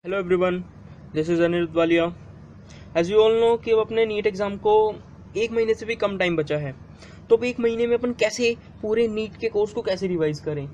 Hello everyone, this is Anirudh Walia. As you all know कि अब अपने नीट एग्ज़ाम को एक महीने से भी कम टाइम बचा है। तो अब एक महीने में अपन कैसे पूरे नीट के कोर्स को कैसे रिवाइज करें।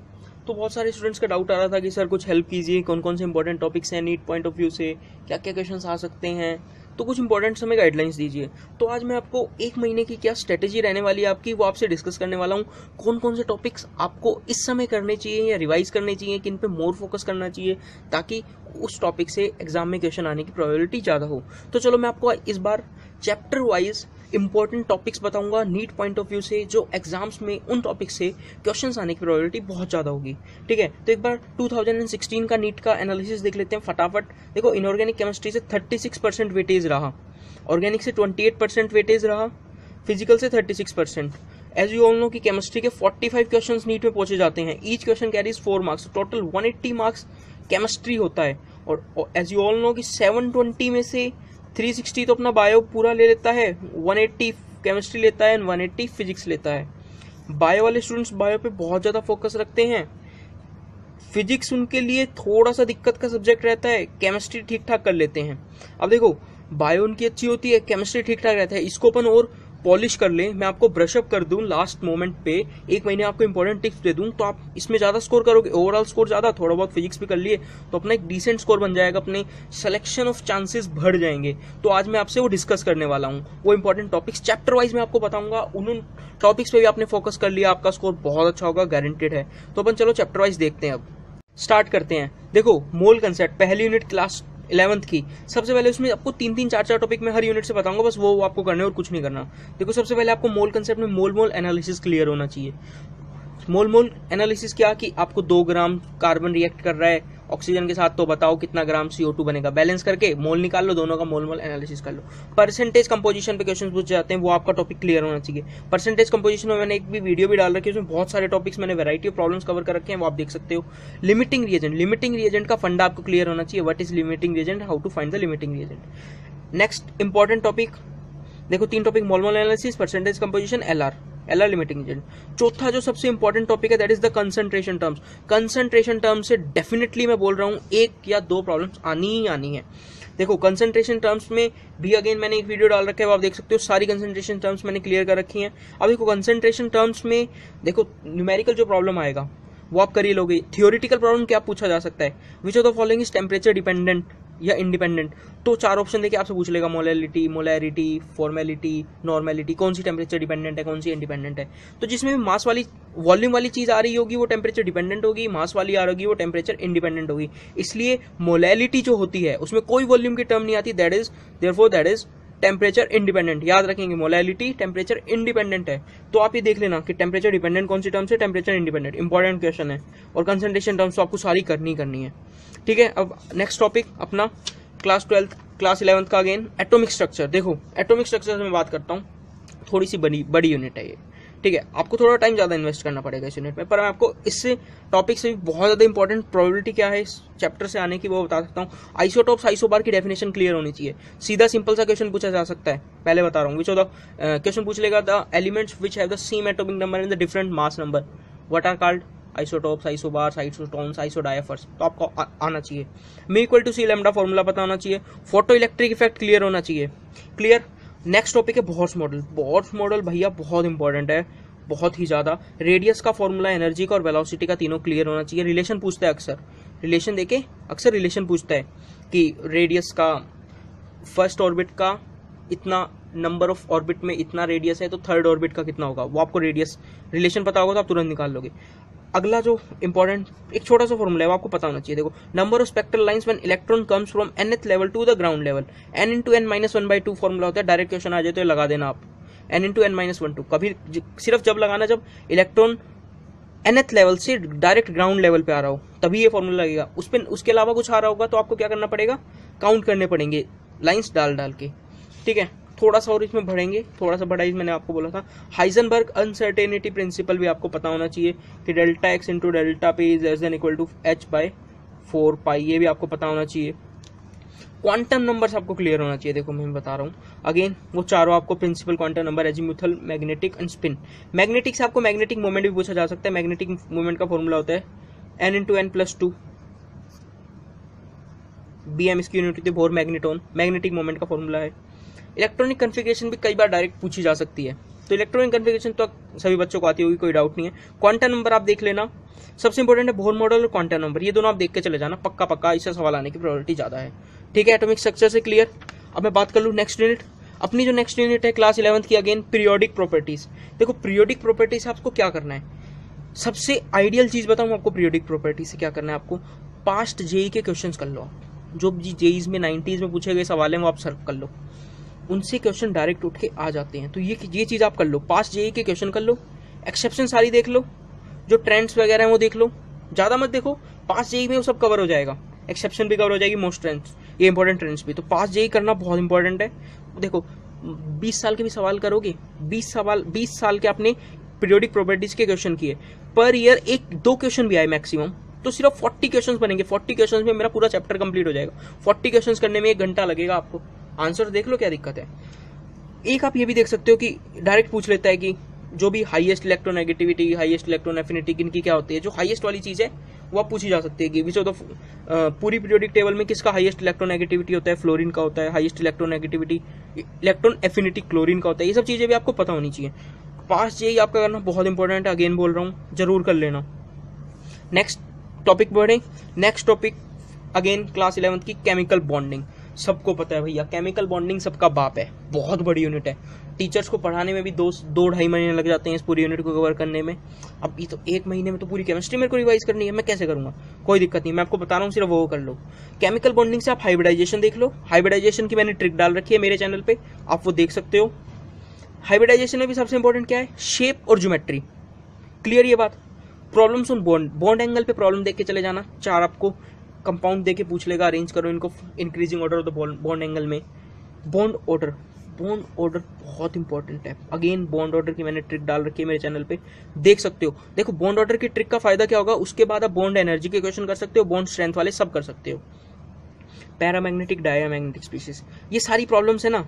तो बहुत सारे स्टूडेंट्स का डाउट आ रहा था कि सर कुछ हेल्प कीजिए, कौन कौन से इंपॉर्टेंट टॉपिक्स हैं नीट पॉइंट ऑफ व्यू से, क्या क्या क्वेश्चंस आ सकते हैं, तो कुछ इंपॉर्टेंट हमें गाइडलाइंस दीजिए। तो आज मैं आपको एक महीने की क्या स्ट्रेटेजी रहने वाली है आपकी, वो आपसे डिस्कस करने वाला हूँ। कौन कौन से टॉपिक्स आपको इस समय करने चाहिए या रिवाइज करने चाहिए, किन पे मोर फोकस करना चाहिए, ताकि उस टॉपिक से एग्जाम में क्वेश्चन आने की प्रोबेबिलिटी ज़्यादा हो। तो चलो मैं आपको इस बार चैप्टर वाइज इंपॉर्टेंट टॉपिक्स बताऊंगा नीट पॉइंट ऑफ व्यू से, जो एग्जाम्स में उन टॉपिक से क्वेश्चंस आने की प्रोबेबिलिटी बहुत ज़्यादा होगी। ठीक है, तो एक बार 2016 का नीट का एनालिसिस देख लेते हैं फटाफट। देखो, इनऑर्गेनिक केमिस्ट्री से 36% वेटेज रहा, ऑर्गेनिक से 28% वेटेज रहा, फिजिकल से 36%। एज यू ऑल नो कि केमिस्ट्री के 45 क्वेश्चंस नीट में पूछे जाते हैं। Each question carries 4 marks, total 180 marks chemistry होता है। और एज यू ऑल नो कि 720 में से 360 तो अपना बायो पूरा ले लेता है, 180 केमिस्ट्री लेता है, 180 फिजिक्स लेता है। बायो वाले स्टूडेंट्स बायो पे बहुत ज़्यादा फोकस रखते हैं। फिजिक्स उनके लिए थोड़ा सा दिक्कत का सब्जेक्ट रहता है, केमिस्ट्री ठीक ठाक कर लेते हैं। अब देखो, बायो उनकी अच्छी होती है, केमिस्ट्री ठीक ठाक रहता है, इसको अपन और पॉलिश कर लें, मैं आपको ब्रशअप कर दूं लास्ट मोमेंट पे, एक महीने आपको इंपॉर्टेंट टिप्स दे दूं, तो आप इसमें ज्यादा स्कोर करोगे। ओवरऑल स्कोर ज्यादा, थोड़ा बहुत फिजिक्स भी कर लिए तो अपना एक डिसेंट स्कोर बन जाएगा, अपने सिलेक्शन ऑफ चांसेस बढ़ जाएंगे। तो आज मैं आपसे वो डिस्कस करने वाला हूँ, वो इंपॉर्टेंट टॉपिक्स चैप्टर वाइज मैं आपको बताऊंगा। उन टॉपिक्स पे भी आपने फोकस कर लिया, आपका स्कोर बहुत अच्छा होगा, गारंटेड है। तो अपन चलो चैप्टर वाइज देखते हैं। अब स्टार्ट करते हैं। देखो, मोल कंसेप्ट पहली यूनिट क्लास 11th की। सबसे पहले उसमें आपको 3-3 4-4 टॉपिक में हर यूनिट से बताऊंगा, बस वो आपको करने और कुछ नहीं करना। देखो, सबसे पहले आपको मोल कंसेप्ट में मोल एनालिसिस क्लियर होना चाहिए। मोल एनालिसिस क्या कि आपको 2 ग्राम कार्बन रिएक्ट कर रहा है ऑक्सीजन के साथ, तो बताओ कितना ग्राम CO2 बनेगा। बैलेंस करके मोल निकाल लो, दोनों का मोल एनालिसिस कर लो। परसेंटेज कंपोजिशन पे क्वेश्चन पूछ जाते हैं, वो आपका टॉपिक क्लियर होना चाहिए। परसेंटेज कंपोजिशन में मैंने एक भी वीडियो भी डाल रखी है, उसमें बहुत सारे टॉपिक्स मैंने वैरायटी ऑफ प्रॉब्लम्स कवर कर रखे हैं, वो आप देख सकते हो। लिमिटिंग रिएजेंट का फंडा आपको क्लियर होना चाहिए। What is limiting reagent, how to find the limiting reagent. Next important topic, देखो 3 topic, mole analysis, percentage composition, LR limiting agent. चौथा जो सबसे इंपॉर्टेंट टॉपिक है, that is the concentration terms. Concentration term से definitely मैं बोल रहा हूँ 1 या 2 प्रॉब्लम्स आनी ही आनी है। देखो, कंसंट्रेशन टर्म्स में भी अगेन मैंने एक वीडियो डाल रखा है, वो आप देख सकते हो। सारी कंसंट्रेशन टर्म्स मैंने क्लियर कर रखी हैं। अब देखो, कंसंट्रेशन टर्म्स में देखो न्यूमेरिकल जो प्रॉब्लम आएगा वो आप कर ही लोगे। थियोरिटिकल प्रॉब्लम क्या पूछा जा सकता है, विच of the following is temperature dependent या इंडिपेंडेंट। तो 4 ऑप्शन देके आपसे पूछ लेगा, मोलैरिटी, फॉर्मेलिटी, नॉर्मेलिटी, कौन सी टेम्परेचर डिपेंडेंट है, कौन सी इंडिपेंडेंट है। तो जिसमें भी मास वाली वॉल्यूम वाली चीज आ रही होगी वो टेम्परेचर डिपेंडेंट होगी, मास वाली आ रही होगी वो टेम्परेचर इंडिपेंडेंट होगी। इसलिए मोलैलिटी जो होती है उसमें कोई वॉल्यूम की टर्म नहीं आती, दैट इज टेम्परेचर इंडिपेंडेंट। याद रखेंगे, मोलैलिटी टेम्परेचर इंडिपेंडेंट है। तो आप ये देख लेना कि टेम्परेचर डिपेंडेंट कौन सी टर्म से, टेम्परेचर इंडिपेंडेंट। इंपॉर्टेंट क्वेश्चन है। और कंसंट्रेशन टर्म्स तो आपको सारी करनी है। ठीक है, अब नेक्स्ट टॉपिक अपना क्लास 11th का अगेन एटॉमिक स्ट्रक्चर। देखो, एटॉमिक स्ट्रक्चर से मैं बात करता हूँ, थोड़ी सी बड़ी यूनिट है ये। ठीक है, आपको थोड़ा टाइम ज्यादा इन्वेस्ट करना पड़ेगा इस यूनिट में, पर मैं आपको इससे टॉपिक से भी बहुत ज्यादा इंपॉर्टेंट प्रोबेबिलिटी क्या है इस चैप्टर से आने की वो बता सकता हूँ। आइसोटोप्स, आइसोबार की डेफिनेशन क्लियर होनी चाहिए। सीधा सिंपल सा क्वेश्चन पूछा जा सकता है, पहले बता रहा हूँ। विच ऑफ द क्वेश्चन पूछ लेगा, the elements which have the same atomic number in the different mass number, what are called isotopes, isobars, isotones, isodiaphers. तो आपको आना चाहिए। Me equal to C lambda formula पता होना चाहिए। फोटो इलेक्ट्रिक इफेक्ट क्लियर होना चाहिए। क्लियर। नेक्स्ट टॉपिक है बॉर्स मॉडल। बॉर्स मॉडल भैया बहुत इंपॉर्टेंट है, बहुत ही ज्यादा। रेडियस का फॉर्मूला, एनर्जी का और वेलोसिटी का, तीनों क्लियर होना चाहिए। रिलेशन पूछता है अक्सर, रिलेशन देके अक्सर रिलेशन पूछता है कि रेडियस का फर्स्ट ऑर्बिट का इतना नंबर ऑफ ऑर्बिट में इतना रेडियस है, तो थर्ड ऑर्बिट का कितना होगा, वो आपको रेडियस रिलेशन पता होगा तो आप तुरंत निकाल लोगे। अगला जो इंपॉर्टेंट एक छोटा सा फॉर्मूला है वो आपको पता होना चाहिए। देखो, number of spectral lines when electron comes from nth level to the ground level, n into n minus 1/2 formula होता है। डायरेक्ट क्वेश्चन आ जाए तो लगा देना आप, n इंटू n माइनस 1/2। कभी सिर्फ जब लगाना जब इलेक्ट्रॉन nth लेवल से डायरेक्ट ग्राउंड लेवल पे आ रहा हो, तभी ये फॉर्मूला लगेगा। उसके अलावा कुछ आ रहा होगा तो आपको क्या करना पड़ेगा, काउंट करने पड़ेंगे लाइंस डाल के। ठीक है, थोड़ा सा और इसमें बढ़ेंगे, थोड़ा सा बढ़ाई मैंने आपको बोला था। हाइजेनबर्ग अनसर्टेनिटी प्रिंसिपल भी आपको पता होना चाहिए कि delta X into delta P is less than equal to h/4 ये भी आपको पता होना चाहिए। क्वांटम नंबर्स आपको क्लियर होना चाहिए। देखो, मैं बता रहा हूँ अगेन, वो चारों आपको principal quantum number, azimuthal, magnetic and spin. Magnetic से आपको मैग्नेटिक मोमेंट भी पूछा जा सकता है। मैग्नेटिक मोमेंट का फॉर्मूला होता है n into n plus 2 BM इसकी यूनिट होती है बोर मैग्नेटोन, मैग्नेटिक मोमेंट का फॉर्मूला है। इलेक्ट्रॉनिक कन्फिगरेशन भी कई बार डायरेक्ट पूछी जा सकती है, तो इलेक्ट्रॉनिक कन्फिगरेशन तो सभी बच्चों को आती होगी, कोई डाउट नहीं है। क्वांटम नंबर आप देख लेना, सबसे इंपॉर्टेंट है बोर मॉडल और क्वांटम नंबर, ये दोनों आप देख के चले जाना, पक्का पक्का इससे सवाल आने की प्रोबेबिलिटी ज़्यादा है। ठीक है, एटॉमिक स्ट्रक्चर से क्लियर। अब मैं बात कर लूँ नेक्स्ट यूनिट, अपनी जो नेक्स्ट यूनिट है क्लास 11th की, अगेन पीरियोडिक प्रॉपर्टीज। देखो पीरियोडिक प्रॉपर्टीज से आपको क्या करना है, सबसे आइडियल चीज़ बताऊँ आपको, पीरियोडिक प्रॉपर्टी से क्या करना है आपको, पास्ट जेई के क्वेश्चंस कर लो आप, जो जेईज में 90s में पूछे गए सवाल हैं वो आप सर्व कर लो, उनसे क्वेश्चन डायरेक्ट उठ के आ जाते हैं। तो ये चीज़ आप कर लो, पास्ट जेई के क्वेश्चन कर लो, एक्सेप्शन सारी देख लो, जो ट्रेंड्स वगैरह हैं वो देख लो, ज़्यादा मत देखो, पास्ट जेई में वो सब कवर हो जाएगा, एक्सेप्शन भी कवर हो जाएगी, मोस्ट ट्रेंड्स, ये इंपॉर्टेंट ट्रेंड्स भी। तो पास्ट जेई करना बहुत इंपॉर्टेंट है। देखो 20 साल के भी सवाल करोगे, 20 साल के आपने पीरियोडिक प्रॉपर्टीज के क्वेश्चन किए, पर ईयर 1-2 क्वेश्चन भी आए मैक्सिमम, तो सिर्फ 40 क्वेश्चन बनेंगे, 40 क्वेश्चन में मेरा पूरा चैप्टर कंप्लीट हो जाएगा। 40 क्वेश्चन करने में 1 घंटा लगेगा आपको, आंसर देख लो क्या दिक्कत है। एक आप ये भी देख सकते हो कि डायरेक्ट पूछ लेता है कि जो भी highest electronegativity, highest electron affinity इनकी क्या होती है, जो हाईएस्ट वाली चीज़ है वो आप पूछी जा सकती है कि विच ऑफ द पूरी पीरियोडिक टेबल में किसका हाईएस्ट इलेक्ट्रोनेगेटिविटी होता है, फ्लोरीन का होता है, highest electronegativity electron affinity chlorine का होता है, ये सब चीज़ें भी आपको पता होनी चाहिए। पास यही आपका करना बहुत इंपॉर्टेंट है, अगेन बोल रहा हूँ, जरूर कर लेना। नेक्स्ट टॉपिक बढ़े, next topic again class 11th की केमिकल बॉन्डिंग। सबको पता है भैया केमिकल बॉन्डिंग सबका बाप है, बहुत बड़ी यूनिट है, टीचर्स को पढ़ाने में भी 2-2.5 महीने लग जाते हैं इस पूरी यूनिट को कवर करने में। अब ये तो 1 महीने में तो पूरी केमिस्ट्री मेरे को रिवाइज करनी है, मैं कैसे करूंगा, कोई दिक्कत नहीं, मैं आपको बता रहा हूँ, सिर्फ वो कर लो। केमिकल बॉन्डिंग से आप हाइब्रिडाइजेशन देख लो, हाइब्रिडाइजेशन की मैंने ट्रिक डाल रखी है मेरे चैनल पे, आप वो देख सकते हो। हाइब्रिडाइजेशन में भी सबसे इंपॉर्टेंट क्या है, शेप और ज्योमेट्री, क्लियर ये बात। प्रॉब्लम्स ऑन बॉन्ड एंगल पे प्रॉब्लम देख के चले जाना, 4 आपको कंपाउंड देके पूछ लेगा, अरेंज करो इनको increasing order of the bond angle में। बॉन्ड ऑर्डर बहुत इंपॉर्टेंट है, अगेन बॉन्ड ऑर्डर की मैंने ट्रिक डाल रखी है मेरे चैनल पे, देख सकते हो। देखो बॉन्ड ऑर्डर की ट्रिक का फायदा क्या होगा, उसके बाद आप बॉन्ड एनर्जी के क्वेश्चन कर सकते हो, बॉन्ड स्ट्रेंथ वाले सब कर सकते हो। पैरामैग्नेटिक, डायमैग्नेटिक स्पीसीज, ये सारी प्रॉब्लम्स है ना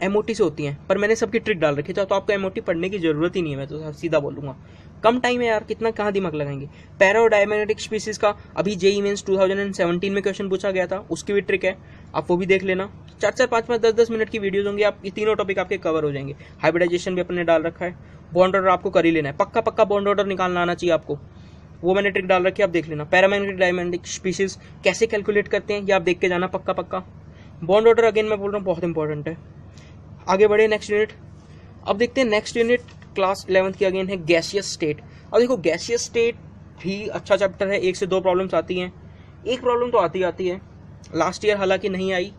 एमओटी से होती हैं, पर मैंने सबकी ट्रिक डाल रखी है, तो आपको एमओटी पढ़ने की जरूरत ही नहीं है, मैं तो सीधा बोलूंगा, कम टाइम है यार, कितना कहाँ दिमाग लगाएंगे। पैरा और डायमैग्नेटिक स्पीसीज का अभी जेईई मेंस 2017 में क्वेश्चन पूछा गया था, उसकी भी ट्रिक है, आप वो भी देख लेना। 4-4, 5-5, 10-10 मिनट की वीडियोज होंगी, आप ये तीनों टॉपिक आपके कवर हो जाएंगे। हाइब्रिडाइजेशन भी अपने डाल रखा है, बॉन्ड ऑर्डर आपको कर ही लेना है, पक्का बॉन्ड ऑर्डर निकालना आना चाहिए आपको, वो मैंने ट्रिक डाल रखी है, आप देख लेना। पैरामैग्नेटिक, डायमैग्नेटिक स्पीसीज कैसे कैलकुलेट करते हैं ये आप देख के जाना, पक्का। बॉन्ड ऑर्डर अगेन मैं बोल रहा हूँ बहुत इंपॉर्टेंट है। आगे बढ़े नेक्स्ट यूनिट, अब देखते हैं नेक्स्ट यूनिट क्लास 11th की अगेन है गैसियस स्टेट। अब देखो गैसियस स्टेट भी अच्छा चैप्टर है, 1 से 2 प्रॉब्लम्स आती हैं, एक प्रॉब्लम तो आती है, लास्ट ईयर हालांकि नहीं आई।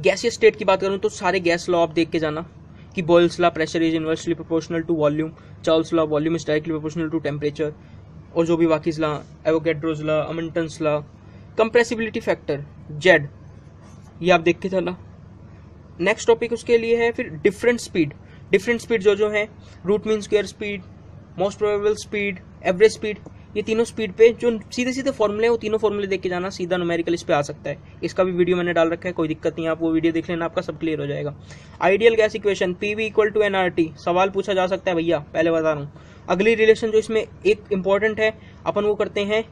गैसियस स्टेट की बात करूं तो सारे गैस लॉ आप देख के जाना कि Boyle's law, pressure is inversely proportional to volume, Charles law, volume is directly proportional to temperature, और जो भी बाकी law, Avogadro's law, Amontons law, compressibility factor Z, ये आप देख के जाना। नेक्स्ट टॉपिक उसके लिए है फिर डिफरेंट स्पीड जो है, root mean square speed, most probable speed, average speed, ये तीनों स्पीड पे जो सीधे फॉर्मूले हैं वो तीनों फॉर्मूले देख के जाना, सीधा न्यूमेरिकल इस पे आ सकता है, इसका भी वीडियो मैंने डाल रखा है, कोई दिक्कत नहीं है, आप वो वीडियो देख लेना, आपका सब क्लियर हो जाएगा। Ideal gas equation PV = nRT, सवाल पूछा जा सकता है भैया, पहले बता रहा हूँ। अगली रिलेशन जो इसमें एक इंपॉर्टेंट है, अपन वो करते हैं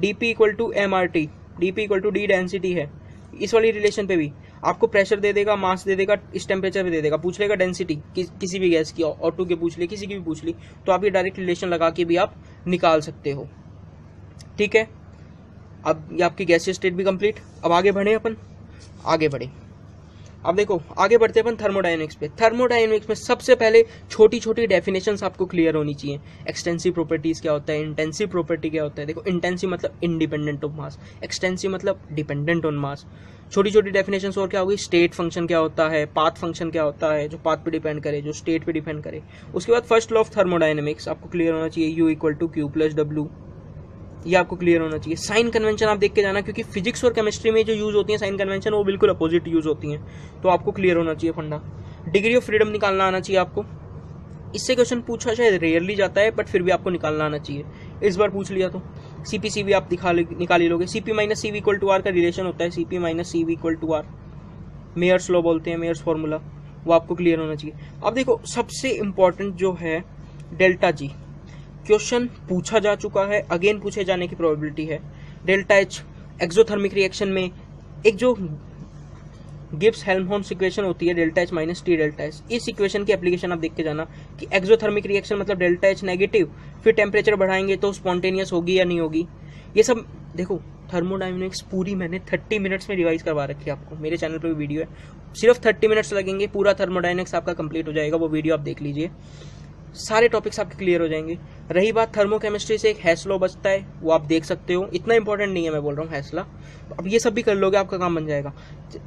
DP = MRT, DP = D density है, इस वाली रिलेशन पे भी आपको प्रेशर दे देगा, मास दे देगा, इस टेम्परेचर पे दे देगा, पूछ लेगा डेंसिटी किसी भी गैस की, ऑटो के पूछ ले, किसी की भी पूछ ली, तो आप ये डायरेक्ट रिलेशन लगा के भी आप निकाल सकते हो। ठीक है, अब ये आपकी गैसियस स्टेट भी कंप्लीट। अब आगे बढ़े अब देखो आगे बढ़ते अपन थर्मोडायनेमिक्स पे। थर्मोडायनेमिक्स में सबसे पहले छोटी डेफिनेशंस आपको क्लियर होनी चाहिए। एक्सटेंसिव प्रॉपर्टीज क्या होता है, इंटेंसिव प्रॉपर्टी क्या होता है। देखो इंटेंसिव मतलब इंडिपेंडेंट ऑफ मास, एक्सटेंसिव मतलब डिपेंडेंट ऑन मास। छोटी डेफिनेशंस और क्या होगी, स्टेट फंक्शन क्या होता है, पाथ फंक्शन क्या होता है, जो पाथ पे डिपेंड करे, जो स्टेट पे डिपेंड करे। उसके बाद फर्स्ट लॉ ऑफ थर्मोडायनेमिक्स आपको क्लियर होना चाहिए, U = Q + W, ये आपको क्लियर होना चाहिए। साइन कन्वेंशन आप देख के जाना, क्योंकि फिजिक्स और केमिस्ट्री में जो यूज होती है साइन कन्वेंशन वो बिल्कुल अपोजिट यूज होती हैं, तो आपको क्लियर होना चाहिए फंडा। डिग्री ऑफ फ्रीडम निकालना आना चाहिए आपको, इससे क्वेश्चन पूछा शायद रेयरली जाता है, बट फिर भी आपको निकालना आना चाहिए। इस बार पूछ लिया तो CP/CV आप निकाल ही लोगे। CP - CV = R का रिलेशन होता है, CP - CV = R, Mayer's law बोलते हैं, मेयर्स फॉर्मूला, वो आपको क्लियर होना चाहिए। अब देखो सबसे इंपॉर्टेंट जो है डेल्टा G, क्वेश्चन पूछा जा चुका है, अगेन पूछे जाने की प्रोबेबिलिटी है। डेल्टा H एक्सोथर्मिक रिएक्शन में एक जो गिब्स हेल्महोल्ट्ज इक्वेशन होती है delta H minus T delta H, इस इक्वेशन की एप्लीकेशन आप देख के जाना कि एक्सोथर्मिक रिएक्शन मतलब डेल्टा एच नेगेटिव, फिर टेम्परेचर बढ़ाएंगे तो स्पॉन्टेनियस होगी या नहीं होगी। ये सब देखो थर्मोडायनेमिक्स पूरी मैंने 30 मिनट्स में रिवाइज करवा रखी है आपको, मेरे चैनल पे भी वीडियो है, सिर्फ 30 मिनट्स लगेंगे, पूरा थर्मोडायनेमिक्स आपका कंप्लीट हो जाएगा, वो वीडियो आप देख लीजिए, सारे टॉपिक्स आपके क्लियर हो जाएंगे। रही बात थर्मोकेमिस्ट्री से एक हैस्लो बचता है, वो आप देख सकते हो, इतना इंपॉर्टेंट नहीं है, मैं बोल रहा हूँ हैस्ला, अब ये सब भी कर लोगे आपका काम बन जाएगा।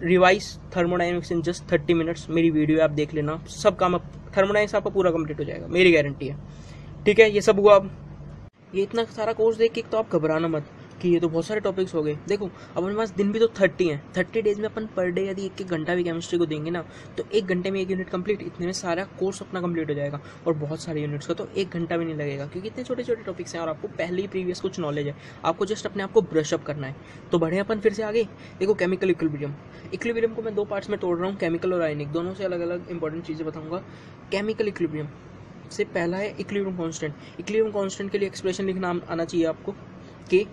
Revise thermodynamics in just 30 minutes, मेरी वीडियो आप देख लेना, सब काम थर्मोडायनेमिक्स आपका पूरा कंप्लीट हो जाएगा, मेरी गारंटी है। ठीक है, ये सब हुआ। अब ये इतना सारा कोर्स देख के तो आप घबराना मत कि ये तो बहुत सारे टॉपिक्स हो गए। देखो अब अपने पास दिन भी तो 30 हैं, 30 डेज में अपन पर डे यदि 1-1 घंटा भी केमिस्ट्री को देंगे ना, तो 1 घंटे में 1 यूनिट कंप्लीट, इतने में सारा कोर्स अपना कंप्लीट हो जाएगा। और बहुत सारे यूनिट्स का तो 1 घंटा भी नहीं लगेगा, क्योंकि इतने छोटे छोटे टॉपिक्स हैं और आपको पहले ही प्रीवियस कुछ नॉलेज है, आपको जस्ट अपने आप को ब्रशअप करना है। तो बढ़े अपन फिर से आगे। देखो केमिकल इक्विलिब्रियम को मैं 2 पार्ट्स में तोड़ रहा हूँ, केमिकल और आयनिक, दोनों से अलग अलग इंपॉर्टेंट चीज़ें बताऊँगा। केमिकल इक्विलिब्रियम से पहला है इक्विलिब्रियम कांस्टेंट। इक्विलिब्रियम कांस्टेंट के लिए एक्सप्रेशन लिखना आना चाहिए आपको कि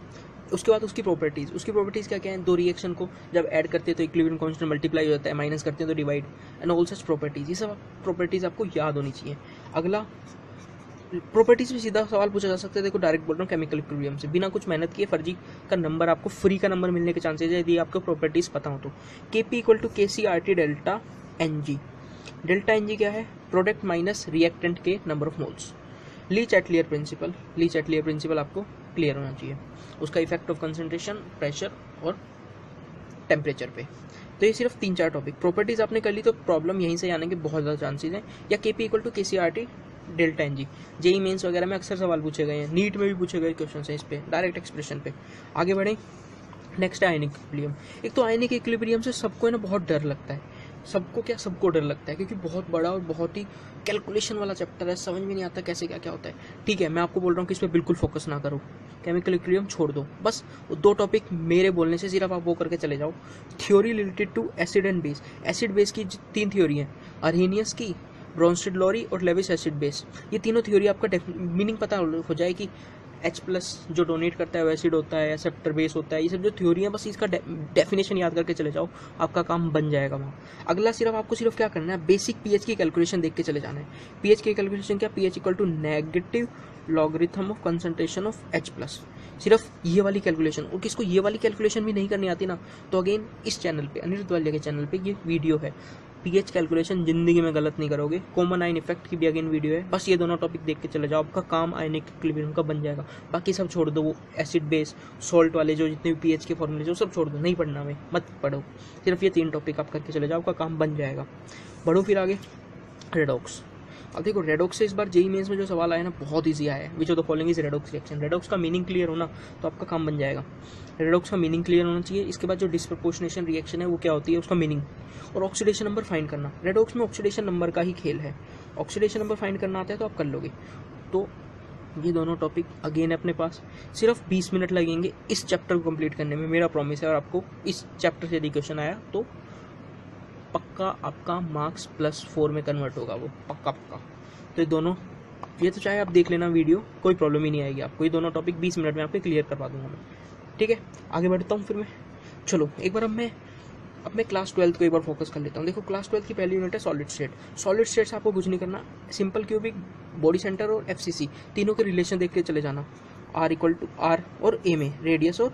उसके बाद उसकी प्रॉपर्टीज़ क्या क्या हैं। 2 रिएक्शन को जब ऐड करते हैं तो इक्विलिब्रियम कांस्टेंट मल्टीप्लाई हो जाता है, माइनस करते हैं तो divide, and all such properties, ये सब प्रॉपर्टीज़ आपको याद होनी चाहिए। अगला प्रॉपर्टीज़ में सीधा सवाल पूछा जा सकता है, देखो डायरेक्ट बोल रहा हूँ केमिकल इक्विलिब्रियम से, बिना कुछ मेहनत किए फर्जी का नंबर आपको फ्री का नंबर मिलने के चांसेज है यदि आपको प्रॉपर्टीज़ पता हो तो। Kp = KCRT डेल्टा Ng। डेल्टा Ng क्या है? प्रोडक्ट माइनस रिएक्टेंट के नंबर ऑफ मोल्स। ली-चैटलियर प्रिंसिपल आपको क्लियर होना चाहिए, उसका इफेक्ट ऑफ कंसंट्रेशन, प्रेशर और टेम्परेचर पे। तो ये सिर्फ 3-4 टॉपिक, प्रॉपर्टीज आपने कर ली तो प्रॉब्लम यहीं से आने के बहुत ज़्यादा चांसेस हैं। या Kp = KCRT डेल्टा Ng, जेई मेंस वगैरह में अक्सर सवाल पूछे गए हैं, नीट में भी पूछे गए क्वेश्चन है इस पे, डायरेक्ट एक्सप्रेशन पे। आगे बढ़ें, नेक्स्ट है आयनिक इक्विलिब्रियम। एक तो आयनिक इक्विलिब्रियम से सबको ना बहुत डर लगता है, सबको डर लगता है, क्योंकि बहुत बड़ा और बहुत ही कैलकुलेशन वाला चैप्टर है, समझ में नहीं आता कैसे क्या क्या होता है। ठीक है, मैं आपको बोल रहा हूँ कि इस पर बिल्कुल फोकस ना करो, केमिकल इक्विलिब्रियम छोड़ दो, बस 2 टॉपिक मेरे बोलने से सिर्फ आप वो करके चले जाओ। Theory related to acid and base. Acid base की 3 थ्योरी हैं, अर्हेनियस की, ब्रोंस्टेड-लॉरी और लेविस एसिड बेस। ये तीनों थ्योरी आपका मीनिंग पता हो जाए कि H+ जो डोनेट करता है वो एसिड होता है, एक्सेप्टर बेस होता है, ये सब जो थ्योरी है, बस इसका डेफिनेशन याद करके चले जाओ, आपका काम बन जाएगा वहाँ। अगला आपको सिर्फ क्या करना है, बेसिक पीएच की कैलकुलेशन देख के चले जाना है। पीएच की कैलकुलेशन क्या, pH = negative logarithm of concentration of H+। सिर्फ ये वाली कैलकुलेशन, और किसको ये वाली कैलकुलेशन भी नहीं करनी आती ना, तो अगेन इस चैनल पे, अनिरुद्ध वालिया के चैनल पे ये वीडियो है, पीएच कैलकुलेशन जिंदगी में गलत नहीं करोगे। कॉमन आयन इफेक्ट की भी अगेन वीडियो है, बस ये दोनों टॉपिक देख के चले जाओ, आपका काम आयनिक इक्विलिब्रियम का बन जाएगा। बाकी सब छोड़ दो, वो एसिड बेस सॉल्ट वाले जो जितने भी पीएच के फॉर्मूले जो सब छोड़ दो, नहीं पढ़ना में, मत पढ़ो, सिर्फ ये 3 टॉपिक आप करके चले जाओ, आपका काम बन जाएगा। बढ़ो फिर आगे, रेडॉक्स। अब देखो रेडॉक्स से इस बार जेई मेंस में जो सवाल आया ना, बहुत ईजी आया है। विच of the following is redox reaction. Redox का मीनिंग क्लियर होना तो आपका काम बन जाएगा। रेडॉक्स का मीनिंग क्लियर होना चाहिए। इसके बाद जो डिस्प्रपोर्शनेशन रिएक्शन है वो क्या होती है, उसका मीनिंग, और ऑक्सीडेशन नंबर फाइंड करना। रेडॉक्स में ऑक्सीडेशन नंबर का ही खेल है, ऑक्सीडेशन नंबर फाइंड करना आता है तो आप कर लोगे। तो ये दोनों टॉपिक अगेन अपने पास सिर्फ 20 मिनट लगेंगे इस चैप्टर को कंप्लीट करने में, मेरा प्रॉमिस है। और आपको इस चैप्टर से यदि क्वेश्चन आया तो पक्का आपका मार्क्स +4 में कन्वर्ट होगा, वो पक्का। तो ये दोनों, ये तो चाहे आप देख लेना वीडियो, कोई प्रॉब्लम ही नहीं आएगी आपको, ये दोनों टॉपिक 20 मिनट में आपको क्लियर करवा दूंगा मैं। ठीक है, आगे बढ़ता हूँ फिर मैं। चलो एक बार अब मैं क्लास 12 को एक बार फोकस कर लेता हूँ। देखो क्लास 12 की पहली यूनिट है सॉलिड स्टेट। सॉलिड स्टेट से आपको कुछ नहीं करना, सिंपल क्यूबिक, बॉडी सेंटर और FCC तीनों के रिलेशन देख के चले जाना। R = R और A में रेडियस और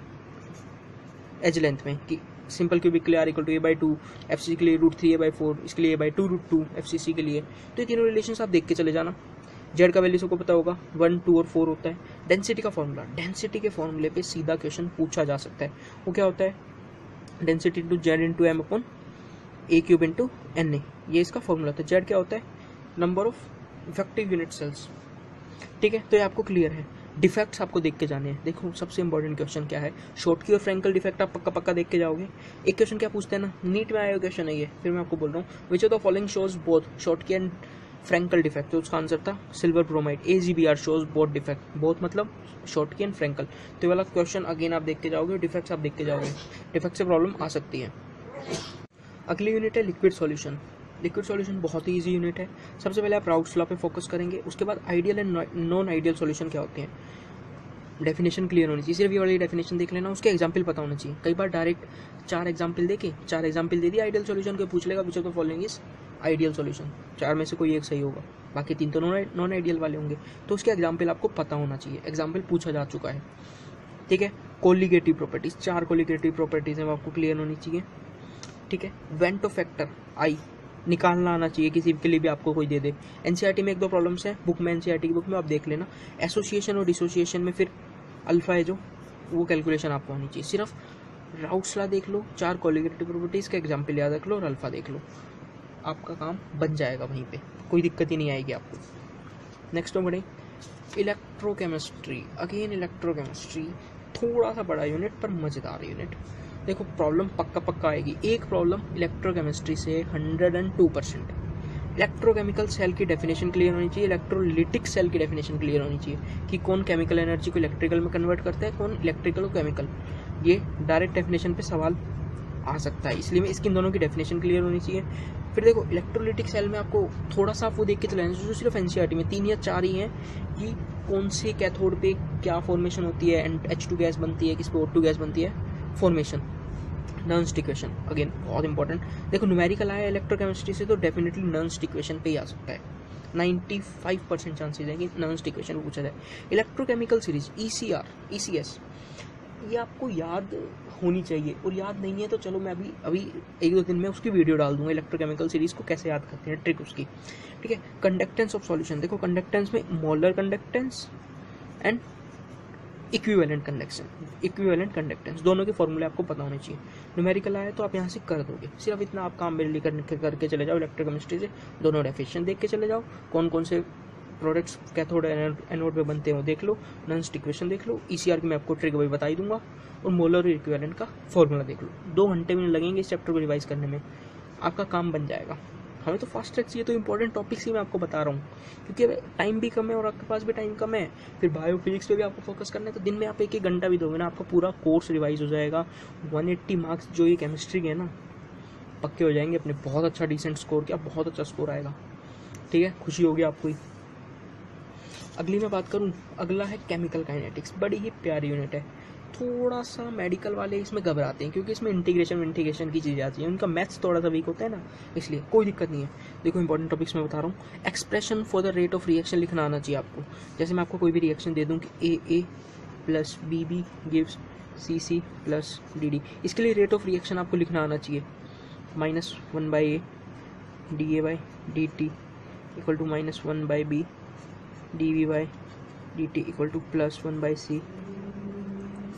एज लेंथ में, कि सिंपल क्यूबिक के लिए R = A/2, FCC के लिए √3A/4, इसके लिए A/2 √2 FCC के लिए। तो ये तीनों रिलेशंस आप देख के चले जाना। जेड का वैल्यू सबको पता होगा, 1, 2 और 4 होता है। डेंसिटी का फॉर्मूला, डेंसिटी के फॉर्मूले पे सीधा क्वेश्चन पूछा जा सकता है। वो क्या होता है, डेंसिटी × Z × M/A³ × Na, ये इसका फॉर्मूला होता है। जेड क्या होता है, number of effective unit cells. ठीक है, तो ये आपको क्लियर है। डिफेक्ट्स आपको देख के जाने हैं। देखो सबसे इंपॉर्टेंट क्वेश्चन क्या है, शॉर्टकी और फ्रैंकल डिफेक्ट आप पक्का देख के जाओगे। एक क्वेश्चन क्या पूछते हैं ना, नीट में आया क्वेश्चन है ये, फिर मैं आपको बोल रहा हूँ, which of the following shows both Schottky and Frenkel defect. तो उसका आंसर था silver bromide. AgBr shows both defect, both मतलब शॉर्टकी एंड फ्रैंकल। तो ये वाला क्वेश्चन अगेन आप देख के जाओगे, डिफेक्ट्स आप देख के जाओगे, डिफेक्ट से प्रॉब्लम आ सकती है। अगली यूनिट है लिक्विड सॉल्यूशन। लिक्विड सॉल्यूशन बहुत ही इजी यूनिट है। सबसे पहले आप राउट्स लॉ पे फोकस करेंगे, उसके बाद ideal and non ideal solution क्या होते हैं। डेफिनेशन क्लियर होनी चाहिए, सिर्फ ये वाली डेफिनेशन देख लेना, उसके एग्जाम्पल पता होना चाहिए। कई बार डायरेक्ट 4 एग्जाम्पल दे के 4 एग्जाम्पल दे दिया आइडियल सॉल्यूशन के, पूछ लेगा विच of the following is ideal solution, 4 में से कोई एक सही होगा, बाकी 3 तो नॉन आइडियल वाले होंगे। तो उसके एग्जाम्पल आपको पता होना चाहिए, एग्जाम्पल पूछा जा चुका है, ठीक है। कोलिगेटिव प्रॉपर्टीज, 4 कोलिगेटिव प्रॉपर्टीज हैं, वो आपको क्लियर होनी चाहिए, ठीक है। वेंटो फैक्टर आई निकालना आना चाहिए, किसी के लिए भी आपको कोई दे दे। एनसीईआरटी में 1-2 प्रॉब्लम्स हैं, बुक में एनसीईआरटी की बुक में आप देख लेना। एसोसिएशन और डिसोसिएशन में फिर अल्फा है जो, वो कैलकुलेशन आपको आनी चाहिए। सिर्फ राउट्स लॉ देख लो, 4 कोलिगेटिव प्रॉपर्टीज का एग्जाम्पल याद रख लो और अल्फा देख लो, आपका काम बन जाएगा वहीं पे, कोई दिक्कत ही नहीं आएगी आपको। नेक्स्ट हम बढ़े इलेक्ट्रोकेमिस्ट्री। अगेन इलेक्ट्रोकेमिस्ट्री थोड़ा सा बड़ा यूनिट पर मज़ेदार यूनिट। देखो प्रॉब्लम पक्का आएगी, एक प्रॉब्लम इलेक्ट्रोकेमिस्ट्री से 102%। इलेक्ट्रोकेमिकल सेल की डेफिनेशन क्लियर होनी चाहिए, इलेक्ट्रोलिटिक सेल की डेफिनेशन क्लियर होनी चाहिए कि कौन केमिकल एनर्जी को इलेक्ट्रिकल में कन्वर्ट करता है, कौन इलेक्ट्रिकल को केमिकल। ये डायरेक्ट डेफिनेशन पे सवाल आ सकता है, इसलिए इसकी दोनों की डेफिनेशन क्लियर होनी चाहिए। फिर देखो इलेक्ट्रोलिटिक सेल में आपको थोड़ा सा वो देख के चलाना जो सिर्फ एनसीईआरटी में 3 या 4 ही हैं कि कौन से कैथोड पे क्या फॉर्मेशन होती है, H2 गैस बनती है, किस पे O2 गैस बनती है, फॉर्मेशन। नर्न्स्ट इक्वेशन अगेन बहुत इंपॉर्टेंट। देखो न्यूमेरिकल आया इलेक्ट्रोकेमिस्ट्री से तो डेफिनेटली नर्न्स्ट इक्वेशन पे ही आ सकता है, 95% चांसेस है कि नर्न्स्ट इक्वेशन पूछा जाए। इलेक्ट्रोकेमिकल सीरीज ECR ECS ये आपको याद होनी चाहिए, और याद नहीं है तो चलो मैं अभी 1-2 दिन में उसकी वीडियो डाल दूंगा, इलेक्ट्रोकेमिकल सीरीज को कैसे याद करते हैं, ट्रिक उसकी, ठीक है। कंडक्टेंस ऑफ सॉल्यूशन, देखो कंडक्टेंस में molar conductance and equivalent conductance दोनों के फॉर्मूले आपको पता होने चाहिए। न्यूमेरिकल आया तो आप यहाँ से कर दोगे, सिर्फ इतना आप काम मेरे लिए करके चले जाओ। इलेक्ट्रोकेमिस्ट्री से दोनों डेफिनेशन देख के चले जाओ, कौन कौन से प्रोडक्ट्स कैथोड एनोड पे बनते हो देख लो, नर्न्स्ट इक्वेशन देख लो, ECR की मैं आपको ट्रिक वही बता ही दूंगा, और मोलर और इक्विवेलेंट का फॉर्मूला देख लो। 2 घंटे में लगेंगे इस चैप्टर को रिवाइज करने में, आपका काम बन जाएगा। हमें तो फास्ट ट्रैक चाहिए, तो इंपॉर्टेंट टॉपिक्स ही मैं आपको बता रहा हूँ, क्योंकि अब टाइम भी कम है और आपके पास भी टाइम कम है। फिर बायो फिजिक्स पे भी आपको फोकस करना है, तो दिन में आप 1-1 घंटा भी दोगे ना, आपका पूरा कोर्स रिवाइज हो जाएगा। 180 मार्क्स जो ये केमिस्ट्री के है ना पक्के हो जाएंगे अपने, बहुत अच्छा डिसेंट स्कोर किया, बहुत अच्छा स्कोर आएगा, ठीक है, खुशी होगी आपको ही। अगली मैं बात करूँ, अगला है केमिकल काइनेटिक्स, बड़ी ही प्यारी यूनिट है। थोड़ा सा मेडिकल वाले इसमें घबराते हैं क्योंकि इसमें इंटीग्रेशन की चीज़ें आती हैं, उनका मैथ्स थोड़ा सा वीक होता है ना, इसलिए कोई दिक्कत नहीं है। देखो इंपॉर्टेंट टॉपिक्स मैं बता रहा हूँ। Expression for the rate of reaction लिखना आना चाहिए आपको। जैसे मैं आपको कोई भी रिएक्शन दे दूँ कि AA + BB gives CC + DD, इसके लिए रेट ऑफ रिएक्शन आपको लिखना आना चाहिए। -1/A dA/dt = -1/B dV/dt = +1/C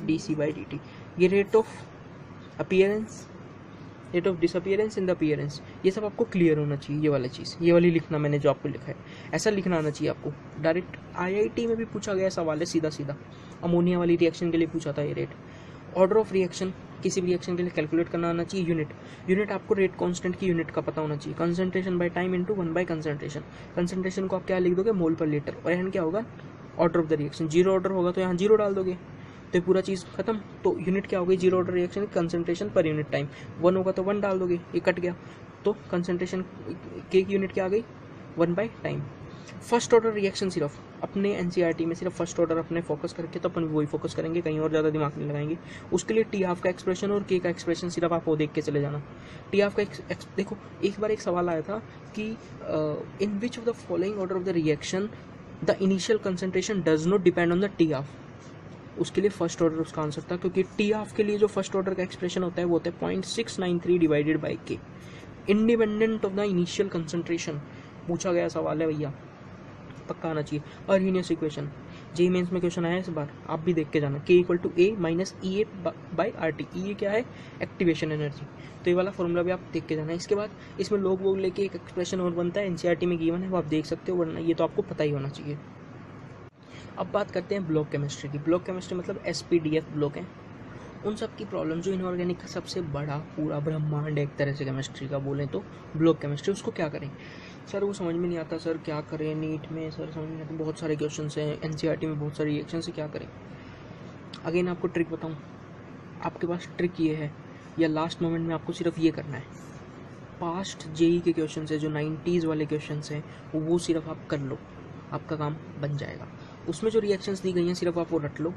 dC/dt। ये rate of appearance, rate of disappearance in the appearance, ये सब आपको क्लियर होना चाहिए। ये वाला चीज़, ये वाली लिखना मैंने जो आपको लिखा है ऐसा लिखना आना चाहिए आपको। डायरेक्ट IIT में भी पूछा गया सवाल है, सीधा अमोनिया वाली रिएक्शन के लिए पूछा था ये रेट। ऑर्डर ऑफ रिएक्शन, किसी भी रिएक्शन के लिए कैलकुलेट करना आना चाहिए। यूनिट आपको रेट कांस्टेंट की यूनिट का पता होना चाहिए। Concentration by time into one by concentration. Concentration को आप क्या लिख दोगे, मोल पर लीटर, और यहाँ क्या होगा order of the reaction. 0 order होगा तो यहाँ 0 डाल दोगे, तो पूरा चीज़ खत्म। तो यूनिट क्या हो गई, 0 order reaction concentration per unit time. 1 होगा तो 1 डाल दोगे, ये कट गया, तो कंसंट्रेशन के की यूनिट क्या आ गई, 1/टाइम। फर्स्ट ऑर्डर रिएक्शन सिर्फ अपने एनसीईआरटी में सिर्फ फर्स्ट ऑर्डर अपने फोकस करके, तो अपन वही फोकस करेंगे, कहीं और ज़्यादा दिमाग नहीं लगाएंगे। उसके लिए T12 का एक्सप्रेशन और K का एक्सप्रेशन सिर्फ आप वो देख के चले जाना। T12 का देखो, एक बार एक सवाल आया था कि in which of the following order of the reaction the initial concentration does not depend on the T12। उसके लिए फर्स्ट ऑर्डर उसका आंसर था, क्योंकि T12 के लिए जो फर्स्ट ऑर्डर का एक्सप्रेशन होता है वो होता है 0.693 divided by K, independent of the initial concentration. पूछा गया सवाल है भैया, पक्का आना चाहिए। अर्हीनियस इक्वेशन जेईई मेंस में क्वेश्चन आया इस बार, आप भी देख के जाना। K = A - EA/RT। EA क्या है, एक्टिवेशन एनर्जी, तो ये वाला फॉर्मूला भी आप देख के जाना। इसके बाद इसमें लोग लेके एक एक्सप्रेशन और बनता है, एनसीईआरटी में गिवन है, वो आप देख सकते हो, वरना ये तो आपको पता ही होना चाहिए। अब बात करते हैं ब्लॉक केमिस्ट्री की। ब्लॉक केमिस्ट्री मतलब SPDF ब्लॉक है, उन सब की प्रॉब्लम जो इनऑर्गेनिक का सबसे बड़ा पूरा ब्रह्मांड एक तरह से केमिस्ट्री का बोलें तो ब्लॉक केमिस्ट्री। उसको क्या करें सर, वो समझ में नहीं आता सर, क्या करें नीट में सर, समझ में नहीं आता, बहुत सारे क्वेश्चन हैं, एनसीईआरटी में बहुत सारे रिएक्शन से, क्या करें। अगेन आपको ट्रिक बताऊँ, आपके पास ट्रिक ये है, या लास्ट मोमेंट में आपको सिर्फ ये करना है, पास्ट जेईई के क्वेश्चन है जो 90s वाले क्वेश्चन हैं वो सिर्फ आप कर लो, आपका काम बन जाएगा। उसमें जो रिएक्शंस दी गई हैं सिर्फ आप वो रट लो,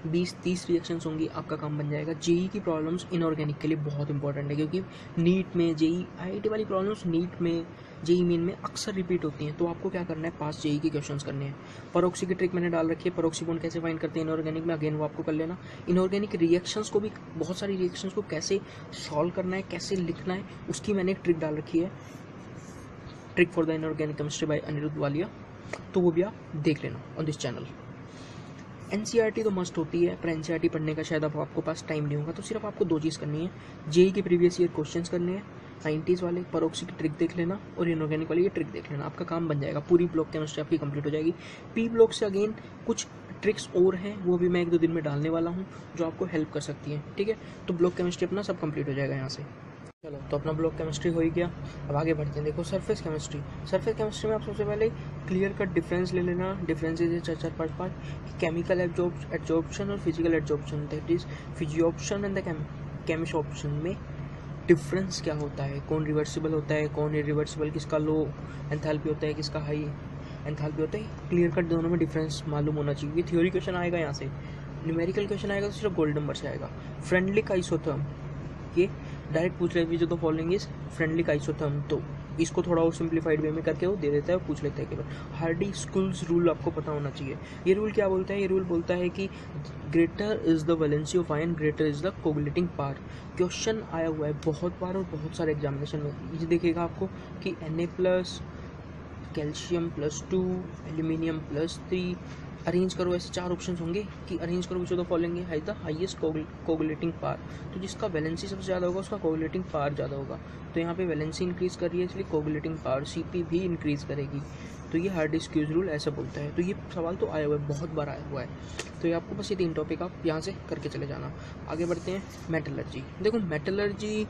20-30 रिएक्शंस होंगी, आपका काम बन जाएगा। जेई की प्रॉब्लम्स इनऑर्गेनिक के लिए बहुत इंपॉर्टेंट है, क्योंकि नीट में जेई आईआईटी वाली प्रॉब्लम्स नीट में जेई मेन में अक्सर रिपीट होती हैं। तो आपको क्या करना है, पास जेई के क्वेश्चंस करने हैं। परोक्सी की ट्रिक मैंने डाल रखी है, परोक्सी बॉन्ड कैसे फाइंड करते हैं इनऑर्गेनिक में, अगेन वो आपको कर लेना। इनऑर्गेनिक रिएक्शंस को भी, बहुत सारी रिएक्शंस को कैसे सॉल्व करना है, कैसे लिखना है, उसकी मैंने एक ट्रिक डाल रखी है, trick for the inorganic chemistry by Anirudh Walia, तो वो भी आप देख लेना ऑन दिस चैनल। एनसीईआरटी तो मस्ट होती है, पर एनसीईआरटी पढ़ने का शायद आपको पास टाइम नहीं होगा, तो सिर्फ आपको 2 चीज़ करनी है, जेई के प्रीवियस ईयर क्वेश्चंस करने हैं 90s वाले, परोक्सी की ट्रिक देख लेना और इनऑर्गेनिक वाली ये ट्रिक देख लेना, आपका काम बन जाएगा। पूरी ब्लॉक केमिस्ट्री आपकी कंप्लीट हो जाएगी। पी ब्लॉक से अगेन कुछ ट्रिक्स और हैं, वो भी मैं 1-2 दिन में डालने वाला हूँ, जो आपको हेल्प कर सकती हैं, ठीक है। तो ब्लॉक केमिस्ट्री अपना सब कंप्लीट हो जाएगा यहाँ से। चलो, तो अपना ब्लॉक केमिस्ट्री हो ही गया, अब आगे बढ़ते हैं। देखो सरफेस केमिस्ट्री, सरफेस केमिस्ट्री में आप सबसे पहले क्लियर कट डिफरेंस ले लेना। डिफरेंसेज है 4-4 5-5, केमिकल एब्जॉर्प्शन और physical absorption, that is physisorption and the chemisorption में डिफरेंस क्या होता है, कौन रिवर्सिबल होता है, कौन इरिवर्सिबल, किसका लो एंथैल्पी होता है, किसका हाई एंथैल्पी होता है, क्लियर कट दोनों में डिफरेंस मालूम होना चाहिए। ये थ्योरी क्वेश्चन आएगा यहाँ से, न्यूमेरिकल क्वेश्चन आएगा तो सिर्फ गोल्ड नंबर से आएगा। फ्रेंडली आइसोथर्म, ये डायरेक्ट पूछ रहे हैं, जो the following is friendly isotherm, तो इसको थोड़ा और सिंप्लीफाइड वे में करके वो दे देता है, पूछ लेता है केवल। हार्डी स्कूल्स रूल आपको पता होना चाहिए। ये रूल क्या बोलता है, ये रूल बोलता है कि greater is the valency of ion, greater is the coagulating power. Question आया हुआ है बहुत बार और बहुत सारे एग्जामिनेशन में, ये देखिएगा आपको कि Na+ कैल्शियम +2 एल्यूमिनियम +3 अरेंज करो, ऐसे 4 ऑप्शन होंगे कि अरेंज करो विच ऑफ द फॉलोइंग है द हाईएस्ट कोगुलेटिंग पावर। तो जिसका वैलेंसी सबसे ज़्यादा होगा उसका कोगुलेटिंग पावर ज़्यादा होगा, तो यहाँ पे वैलेंसी इंक्रीज कर रही है, इसलिए कोगुलेटिंग पावर CP भी इंक्रीज करेगी। तो ये हार्डी स्क्यूज रूल ऐसा बोलता है। तो ये सवाल तो आया हुआ है, बहुत बार आया हुआ है, तो ये आपको बस ये 3 टॉपिक आप यहाँ से करके चले जाना। आगे बढ़ते हैं, मेटलर्जी। देखो मेटलर्जी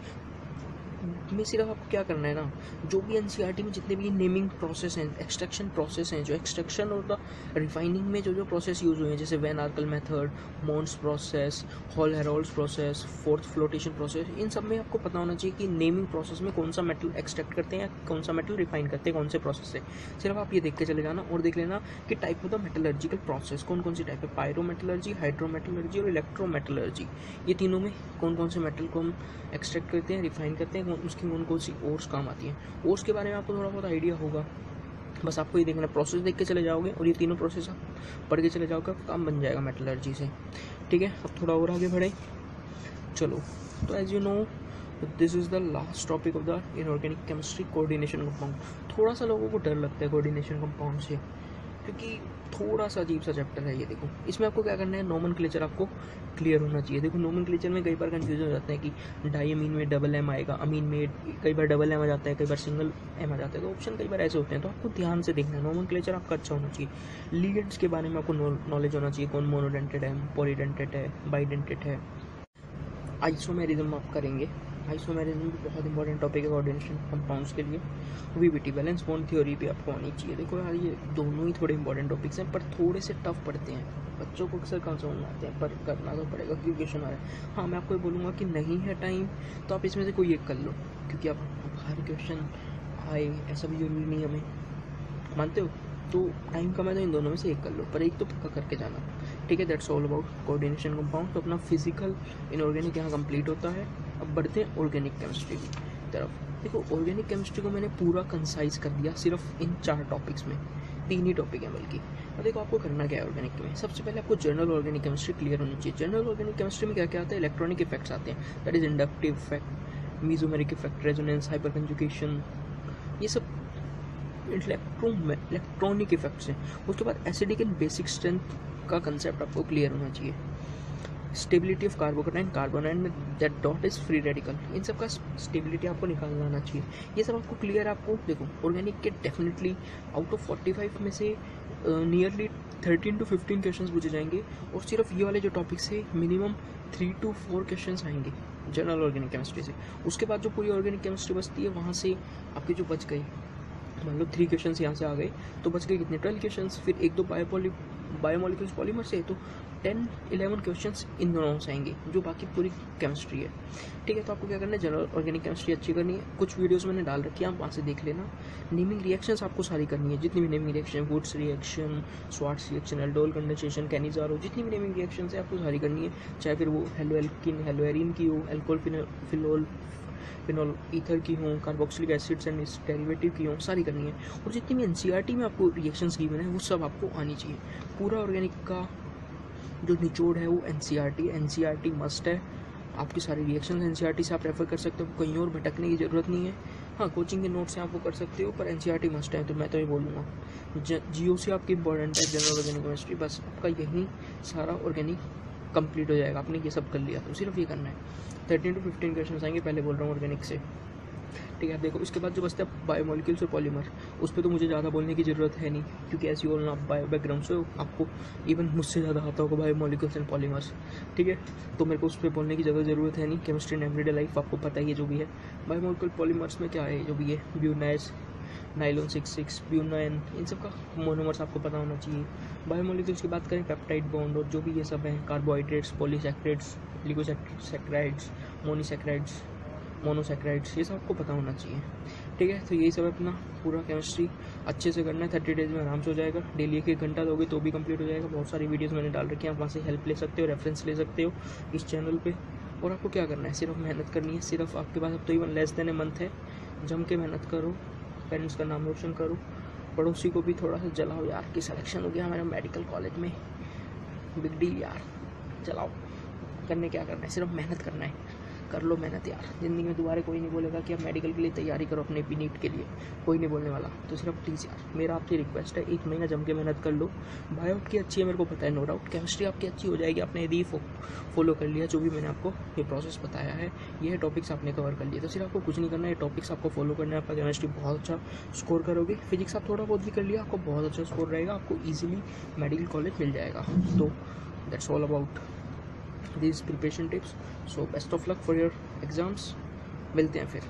में सिर्फ आपको क्या करना है ना, जो भी एनसीईआरटी में जितने भी नेमिंग प्रोसेस हैं, एक्सट्रैक्शन प्रोसेस हैं, जो एक्सट्रैक्शन और द रिफाइनिंग में जो प्रोसेस यूज हुए हैं, जैसे van Arkel method, Mond's process, Hall Heroult's process, froth flotation process, इन सब में आपको पता होना चाहिए कि नेमिंग प्रोसेस में कौन सा मेटल एक्सट्रैक्ट करते हैं या कौन सा मेटल रिफाइन करते हैं, कौन से प्रोसेस से। सिर्फ आप ये देख के चले जाना और देख लेना कि type of the metallurgical process कौन कौन सी टाइप है, पायरोमेटलर्जी, हाइड्रोमेटलर्जी और इलेक्ट्रोमेटलर्जी। ये तीनों में कौन कौन से मेटल को हम एक्सट्रैक्ट करते हैं, रिफाइन करते हैं, उसकी कौन कौन सी ओर्स काम आती हैं। ओर्स के बारे में आपको थोड़ा बहुत आइडिया होगा, बस आपको ये देखना, प्रोसेस देख के चले जाओगे और ये तीनों प्रोसेस आप पढ़ के चले जाओगे, काम बन जाएगा मेटलर्जी से, ठीक है। अब थोड़ा और आगे बढ़े, चलो। तो as you know this is the last topic of the inorganic chemistry, coordination compound. थोड़ा सा लोगों को डर लगता है कोऑर्डिनेशन कंपाउंड से, क्योंकि थोड़ा सा अजीब सा चैप्टर है ये। देखो इसमें आपको क्या करना है, नोमेनक्लेचर आपको क्लियर होना चाहिए। देखो नोमेनक्लेचर में कई बार कंफ्यूजन हो जाता है कि डाईअमीन में $M आएगा, अमीन में कई बार $M आ जाता है, कई बार $M आ जाता है, तो ऑप्शन कई बार ऐसे होते हैं, तो आपको ध्यान से देखना है। नोमेनक्लेचर आपका अच्छा होना चाहिए। लिगेंड्स के बारे में आपको नॉलेज होना चाहिए, कौन मोनोडेंटेड है, पॉलीडेंटेड है, बाइडेंटेड है। आइसोमेरिज्म आप करेंगे, आइसोमेरिज्म भी बहुत इंपॉर्टेंट टॉपिक है कोऑर्डिनेशन कंपाउंड्स के लिए। वीबीटी, बैलेंस बॉन्ड थ्योरी भी आपको आनी चाहिए। देखो यार ये दोनों ही थोड़े इंपॉर्टेंट टॉपिक्स हैं, पर थोड़े से टफ पड़ते हैं, बच्चों को अक्सर कहाँ समझ में आते हैं, पर करना तो पड़ेगा क्योंकि क्वेश्चन आ रहा है। हाँ, मैं आपको ये बोलूँगा कि नहीं है टाइम तो आप इसमें से कोई एक कर लो, क्योंकि आप हर क्वेश्चन आए ऐसा भी जरूरी नहीं हमें, मानते हो, तो टाइम कम है तो इन दोनों में से एक कर लो, पर एक तो पक्का करके जाना, ठीक है। That's all about coordination compound. तो अपना फिजिकल इनऑर्गेनिक यहाँ कंप्लीट होता है। अब बढ़ते हैं ऑर्गेनिक केमिस्ट्री की तरफ। देखो ऑर्गेनिक केमिस्ट्री को मैंने पूरा कंसाइज कर दिया सिर्फ इन 4 टॉपिक्स में, 3 ही टॉपिक है बल्कि। और देखो आपको करना क्या है ऑर्गेनिक में, सबसे पहले आपको जनरल ऑर्गेनिक केमिस्ट्री क्लियर होनी चाहिए। जनरल ऑर्गेनिक केमिस्ट्री में क्या क्या आता है, इलेक्ट्रॉनिक इफेक्ट्स आते हैं, that is inductive effect, mesomeric effect, resonance, hyperconjugation, ये सब इलेक्ट्रॉनिक इफेक्ट्स हैं। उसके बाद एसिडिक एंड बेसिक स्ट्रेंथ का कंसेप्ट आपको क्लियर होना चाहिए। स्टेबिलिटी ऑफ कार्बोकेटाइन, कार्बोनाइन में that dot is free radical, इन सब का स्टेबिलिटी आपको निकालना आना चाहिए। ये सब आपको क्लियर, आपको देखो ऑर्गेनिक के डेफिनेटली आउट ऑफ 45 में से नियरली 13 to 15 क्वेश्चन पूछे जाएंगे, और सिर्फ ये वाले जो टॉपिक्स है मिनिमम 3 to 4 क्वेश्चन आएंगे जनरल ऑर्गेनिक केमिस्ट्री से। उसके बाद जो पूरी ऑर्गेनिक केमिस्ट्री बचती है वहाँ से आपके जो बच गई, मान लो 3 क्वेश्चन यहाँ से आ गए तो बच गए कितने, 12 क्वेश्चन। फिर 1-2 बायोमोलिक्यूल्स पॉलीमर से, तो 10-11 क्वेश्चंस इन दोनों से आएंगे, जो बाकी पूरी केमिस्ट्री है। ठीक है, तो आपको क्या करना है, जनरल ऑर्गेनिक केमिस्ट्री अच्छी करनी है। कुछ वीडियोस मैंने डाल रखी है, आप वहाँ से देख लेना। नेमिंग रिएक्शंस आपको सारी करनी है, जितनी भी naming reaction, Wurtz reaction, Swarts reaction, aldol condensation, Cannizzaro, जितनी भी नेमिंग रिएक्शन है आपको सारी करनी है। चाहे फिर वो हेलोएल्किन हेलोएरिन की हो, एल्कोहल फिनोल फिनोल ईथर की हों, कार्बोक्सिलिक एसिड्स एंड इस डेरिवेटिव की हों, सारी करनी है। और जितनी भी एनसीईआरटी में आपको रिएक्शंस गिवन है वो सब आपको आनी चाहिए। पूरा ऑर्गेनिक का जो निचोड़ है वो एनसीईआरटी मस्ट है। आपकी सारी रिएक्शंस एनसीईआरटी से आप रेफर कर सकते हो, कहीं और भटकने की ज़रूरत नहीं है। हाँ, कोचिंग के नोट्स से आप वो कर सकते हो, पर एनसीईआरटी मस्ट है। तो मैं तो ये बोलूँगा जीओसी आपकी इंपॉर्टेंट है, जनरल ऑर्गेनिक केमिस्ट्री। बस आपका यही सारा ऑर्गेनिक कंप्लीट हो जाएगा। आपने ये सब कर लिया तो सिर्फ ये करना है। 13 to 15 क्वेश्चन आएंगे, पहले बोल रहा हूँ ऑर्गेनिक से। ठीक है, आप देखो, इसके बाद जो बचता है बायोमोलिक्यूल्स और पॉलीमर, उस पर तो मुझे ज़्यादा बोलने की ज़रूरत है नहीं, क्योंकि ऐसी और आप बायो बैकग्राउंड से आपको इवन मुझसे ज़्यादा आता होगा बायोमोलिक्यूल्स एंड पॉलीमर्स। ठीक है, तो मेरे को उस पर बोलने की ज़्यादा ज़रूरत है नहीं। केमिस्ट्री एंड एवरीडे लाइफ आपको पता ही है जो भी है। बायोमोलिक्यूल पॉलीमर्स में क्या है, जो भी है, ब्यूनाइज, नाइलॉन 66, ब्यूनाइन, इन सब का मोनोमर्स आपको पता होना चाहिए। बायोमोलिक्यूल्स की बात करें, पेप्टाइड बॉन्ड और जो भी ये सब है, कार्बोहाइड्रेट्स, पॉलीसैकेराइड्स, लिगोसैकेराइड्स, मोनोसैकेराइड्स, मोनोसैकेराइड्स, ये सब आपको पता होना चाहिए। ठीक है, तो यही सब अपना पूरा केमिस्ट्री अच्छे से करना है। 30 डेज में आराम से हो जाएगा। डेली 1 घंटा दोगे तो भी कंप्लीट हो जाएगा। बहुत सारी वीडियोस मैंने डाल रखी हैं, आप वहाँ से हेल्प ले सकते हो, रेफरेंस ले सकते हो इस चैनल पे। और आपको क्या करना है, सिर्फ मेहनत करनी है। सिर्फ आपके पास अब तो even less than a month है, जम के मेहनत करो, पेरेंट्स का नाम रोशन करो, पड़ोसी को भी थोड़ा सा जलाओ यार कि सिलेक्शन हो गया मेरा मेडिकल कॉलेज में, बिग डील यार, जलाओ। करने क्या करना है, सिर्फ मेहनत करना है। कर लो मेहनत यार, ज़िंदगी में दोबारा कोई नहीं बोलेगा कि आप मेडिकल के लिए तैयारी करो अपने नीट के लिए, कोई नहीं बोलने वाला। तो सिर्फ प्लीज़ यार, मेरा आपकी रिक्वेस्ट है, 1 महीना जम के मेहनत कर लो। बायो आपकी अच्छी है, मेरे को पता है, नो डाउट। केमिस्ट्री आपकी अच्छी हो जाएगी, आपने यदि फॉलो कर लिया जो भी मैंने आपको ये प्रोसेस बताया है, ये टॉपिक्स आपने कवर कर लिए, तो सिर्फ आपको कुछ नहीं करना है, ये टॉपिक्स आपको फॉलो करना है। आपका केमिस्ट्री बहुत अच्छा स्कोर करोगे। फिजिक्स आप थोड़ा बहुत भी कर लिया, आपको बहुत अच्छा स्कोर रहेगा, आपको ईजिली मेडिकल कॉलेज मिल जाएगा। तो that's all about these preparation tips. So best of luck for your exams, मिलते हैं फिर।